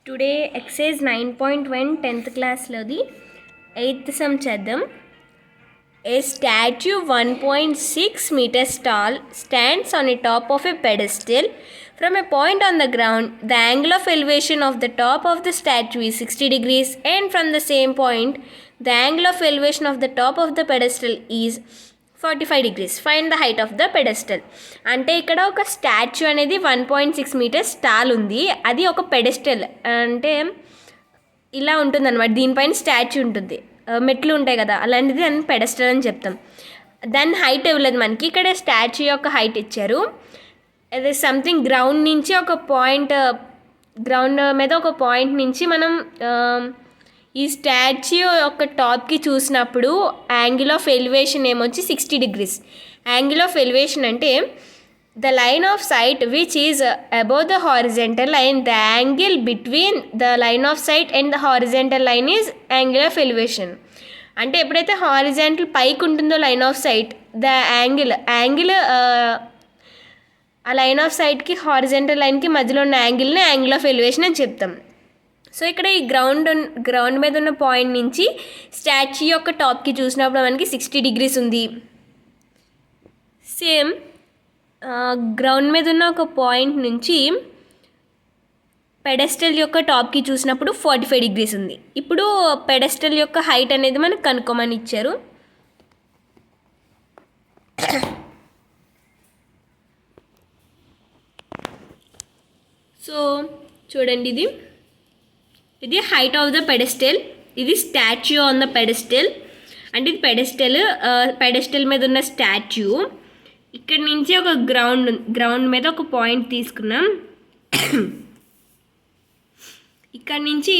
Today exercise 9.1 10th క్లాస్లోది 8th sum చేద్దాం. A statue 1.6 meters tall stands on the top of a pedestal. From a point on the ground, the angle of elevation of the top of the statue is 60 degrees, and from the same point, the angle of elevation of the top of the pedestal is 45 degrees. Find the height of the pedestal. అంటే ఇక్కడ ఒక statue అనేది 1.6 meters tall ఉంది. అది ఒక pedestal అంటే ఇలా ఉంటుంది అనమాట. దీనిపైన స్టాచ్యూ ఉంటుంది, మెట్లు ఉంటాయి కదా, అలాంటిది అని పెడెస్టల్ అని చెప్తాం. దాని హైట్ ఇవ్వలేదు మనకి, ఇక్కడ స్టాచ్యూ యొక్క హైట్ ఇచ్చారు. అది సంథింగ్ గ్రౌండ్ నుంచి ఒక పాయింట్, గ్రౌండ్ మీద ఒక పాయింట్ నుంచి మనం ఈ స్టాచ్యూ యొక్క టాప్కి చూసినప్పుడు యాంగిల్ ఆఫ్ ఎలివేషన్ ఏమొచ్చి 60 degrees. యాంగిల్ ఆఫ్ ఎలివేషన్ అంటే the line of sight which is above the horizontal line, the angle between the line of sight and the horizontal line is angle of elevation. అంటే ఎప్పుడైతే horizontal పైకి ఉంటుందో line of sight, the angle ఆ line of సైట్కి horizontal లైన్కి మధ్యలో ఉన్న యాంగిల్ని angle of elevation అని చెప్తాం. సో ఇక్కడ ఈ గ్రౌండ్ మీద ఉన్న పాయింట్ నుంచి స్టాచ్యూ యొక్క టాప్కి చూసినప్పుడు మనకి 60 degrees ఉంది. సేమ్ గ్రౌండ్ మీద ఉన్న ఒక పాయింట్ నుంచి పెడెస్టల్ యొక్క టాప్కి చూసినప్పుడు 45 degrees ఉంది. ఇప్పుడు పెడెస్టల్ యొక్క హైట్ అనేది మనకు కనుక్కోమని ఇచ్చారు. సో చూడండి, ఇది హైట్ ఆఫ్ ద పెడెస్టల్, ఇది స్టాచ్యూ ఆన్ ద పెడెస్టల్. అంటే ఇది పెడెస్టల్ మీద ఉన్న స్టాచ్యూ. ఇక్కడ నుంచి ఒక గ్రౌండ్ మీద ఒక పాయింట్ తీసుకున్నాం. ఇక్కడ నుంచి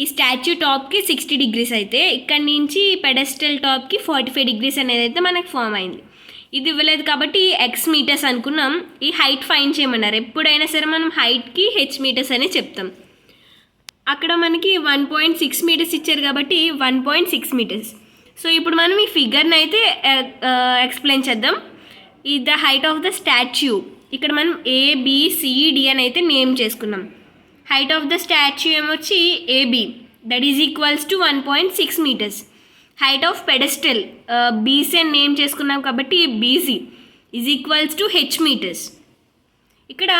ఈ స్టాచ్యూ టాప్కి 60 degrees అయితే ఇక్కడ నుంచి పెడెస్టల్ టాప్కి 45 degrees అనేది అయితే మనకు ఫామ్ అయింది. ఇది ఇవ్వలేదు కాబట్టి ఎక్స్ మీటర్స్ అనుకున్నాం. ఈ హైట్ ఫైన్ చేయమన్నారు. ఎప్పుడైనా సరే మనం హైట్కి హెచ్ మీటర్స్ అనే చెప్తాం. అక్కడ మనకి 1.6 meters ఇచ్చారు కాబట్టి 1.6 meters. సో ఇప్పుడు మనం ఈ ఫిగర్ని అయితే ఎక్స్ప్లెయిన్ చేద్దాం. ఈ the height of the statue, ఇక్కడ మనం ABCD అని అయితే నేమ్ చేసుకున్నాం. హైట్ ఆఫ్ ద స్టాచ్యూ ఏమొచ్చి AB, that is equals to 1.6 meters. Height of pedestal BC అని నేమ్ చేసుకున్నాం కాబట్టి BC is equals to H meters. ఇక్కడ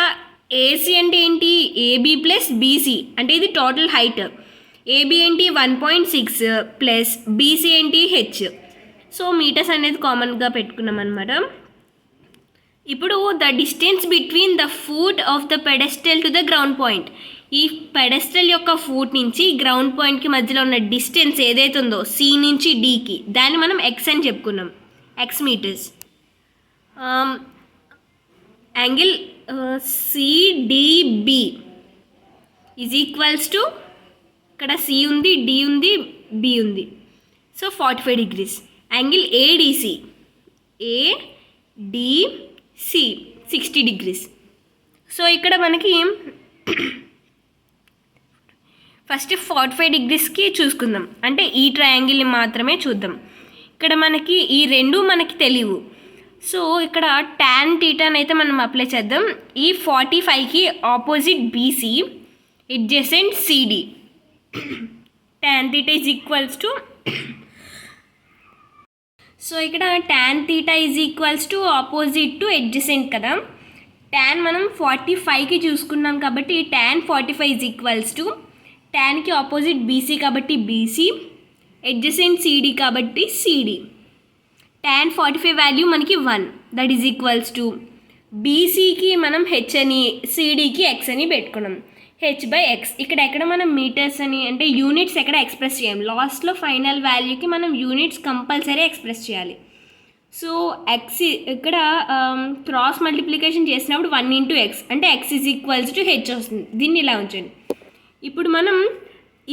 AC అంటే ఏంటి, AB ప్లస్ BC అంటే ఇది టోటల్ హైట్. AB ఏంటి 1.6 ప్లస్ BC ఏంటి H. సో మీటర్స్ అనేది కామన్గా పెట్టుకున్నాం అనమాట. ఇప్పుడు the distance between the foot of the pedestal to the ground point. ఈ పెడెస్టల్ యొక్క ఫూట్ నుంచి గ్రౌండ్ పాయింట్కి మధ్యలో ఉన్న డిస్టెన్స్ ఏదైతే ఉందో C నుంచి Dకి, దాన్ని మనం X అని చెప్పుకున్నాం, X metres. Angle CDB is equals to, ఇక్కడ C ఉంది, D ఉంది, B ఉంది, so 45 degrees. Angle ADC 60 degrees. So ఇక్కడ మనకి ఫస్ట్ 45 degreesకి చూసుకుందాం. అంటే ఈ ట్రయాంగిల్ని మాత్రమే చూద్దాం. ఇక్కడ మనకి ఈ రెండు మనకి తెలియవు. సో ఇక్కడ tan θని అయితే మనం అప్లై చేద్దాం. ఈ 45కి opposite BC, adjacent CD. tan θ is equals to, so ఇక్కడ tan θ is equals to opposite to adjacent కదా. tan మనం 45కి చూసుకున్నాం కాబట్టి tan 45 ఈజ్ ఈక్వల్స్ టు, tanకి ఆపోజిట్ BC కాబట్టి BC, అడ్జసెంట్ CD కాబట్టి CD. tan 45 వాల్యూ మనకి 1, దట్ ఈజ్ ఈక్వల్స్ టు BCకి మనం H అని, CDకి X అని పెట్టుకున్నాం, H/X. ఎక్కడ మనం మీటర్స్ అని అంటే యూనిట్స్ ఎక్కడ ఎక్స్ప్రెస్ చేయం. లాస్ట్లో ఫైనల్ వాల్యూకి మనం యూనిట్స్ కంపల్సరీ ఎక్స్ప్రెస్ చేయాలి. సో X ఇక్కడ క్రాస్ మల్టిప్లికేషన్ చేసినప్పుడు 1 into X అంటే X is equals to H వస్తుంది. దీన్ని ఇలా ఉంచండి. ఇప్పుడు మనం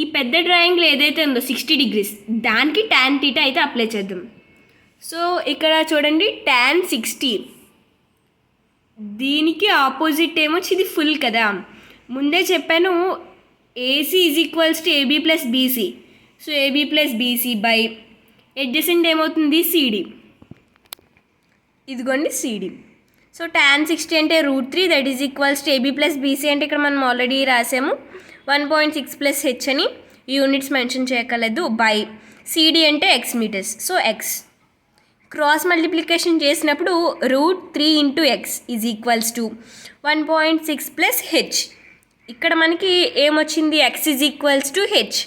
ఈ పెద్ద ట్రయాంగిల్ ఏదైతే ఉందో 60 degrees, దానికి tan θ అయితే అప్లై చేద్దాం. సో ఇక్కడ చూడండి, tan 60, దీనికి ఆపోజిట్ ఏమొచ్చి ఇది ఫుల్ కదా. ముందే చెప్పాను AC is equals to AB plus BC. So AB plus BC by adjacent ఏమవుతుంది CD. ఇదిగోండి CD. సో tan 60 అంటే √3, that is equals to AB plus BC అంటే ఇక్కడ మనం ఆల్రెడీ రాసాము 1.6 ప్లస్ హెచ్ అని యూనిట్స్ మెన్షన్ చేయక్కర్లేదు బై సిడి అంటే X metres. So X cross multiplication చేసినప్పుడు √3 into X is equals to 1.6 plus H. ఇక్కడ మనకి ఏమొచ్చింది, X is equals to H.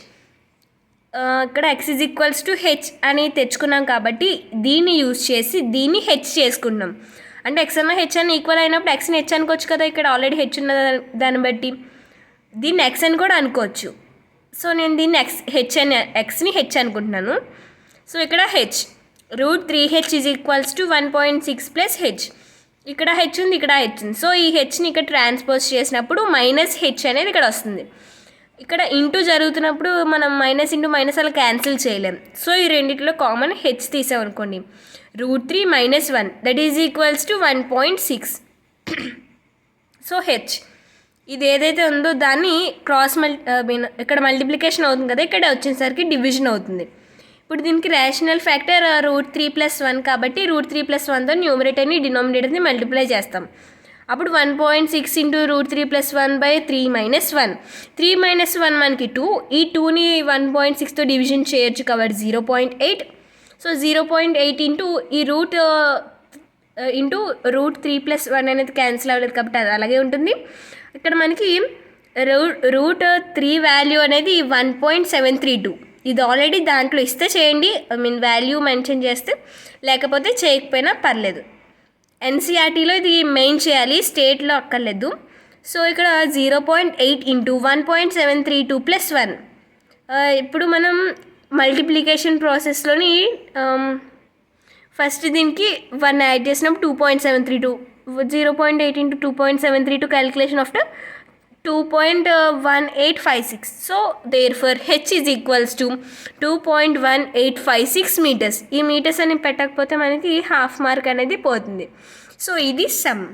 ఇక్కడ X is equals to H అని తెచ్చుకున్నాం కాబట్టి దీన్ని యూజ్ చేసి దీన్ని హెచ్ చేసుకున్నాం. అంటే ఎక్స్ అన్న హెచ్ అని ఈక్వల్ అయినప్పుడు ఎక్స్ని హెచ్ అనుకోవచ్చు కదా, ఇక్కడ ఆల్రెడీ హెచ్ ఉన్న దాన్ని బట్టి దీన్ని ఎక్స్ అని కూడా అనుకోవచ్చు. సో నేను దీన్ని ఎక్స్ని హెచ్ అనుకుంటున్నాను. సో ఇక్కడ H √3h is equals to 1.6 plus H. ఇక్కడ హెచ్ ఉంది, ఇక్కడ హెచ్ ఉంది. సో ఈ హెచ్ని ఇక్కడ ట్రాన్స్పోజ్ చేసినప్పుడు మైనస్ హెచ్ అనేది ఇక్కడ వస్తుంది. ఇక్కడ ఇంటూ జరుగుతున్నప్పుడు మనం మైనస్ ఇంటూ మైనస్ అలా క్యాన్సిల్ చేయలేం. సో ఈ రెండిట్లో కామన్ హెచ్ తీసామనుకోండి, √3 - 1 that is equals to 1.6. So H ఇది ఏదైతే ఉందో దాన్ని ఇక్కడ మల్టిప్లికేషన్ అవుతుంది కదా, ఇక్కడ వచ్చేసరికి డివిజన్ అవుతుంది. ఇప్పుడు దీనికి రేషనల్ ఫ్యాక్టర్ √3 + 1 కాబట్టి √3 + 1తో న్యూమరేటర్ని డినామినేటర్ని మల్టిప్లై చేస్తాం. అప్పుడు 1.6 ఇంటూ √3 + 1/3 - 1. 3 - 1 మనకి 2. ఈ 2ని 1.6తో డివిజన్ చేయొచ్చు కాబట్టి 0.8. సో 0.8 ఇంటూ ఈ ఇంటూ √3 + 1 అనేది క్యాన్సిల్ అవ్వలేదు కాబట్టి అది అలాగే ఉంటుంది. ఇక్కడ మనకి √3 వాల్యూ అనేది 1.732. ఇది ఆల్రెడీ దాంట్లో ఇస్తే చేయండి, వాల్యూ మెన్షన్ చేస్తే, లేకపోతే చేయకపోయినా పర్లేదు. ఎన్సీఆర్టీలో ఇది మెయిన్ చేయాలి, స్టేట్లో అక్కర్లేదు. సో ఇక్కడ 0.8 ఇంటూ 1.732 + 1. ఇప్పుడు మనం మల్టిప్లికేషన్ ప్రాసెస్లోని ఫస్ట్ దీనికి 1 యాడ్ చేసినప్పుడు 2.732, 0.8 into 2.732 calculation after 2.1856. So therefore H is equals to 2.1856 metres. ఈ మీటర్స్ అని పెట్టకపోతే మనకి హాఫ్ మార్క్ అనేది పోతుంది. సో ఇది సమ్.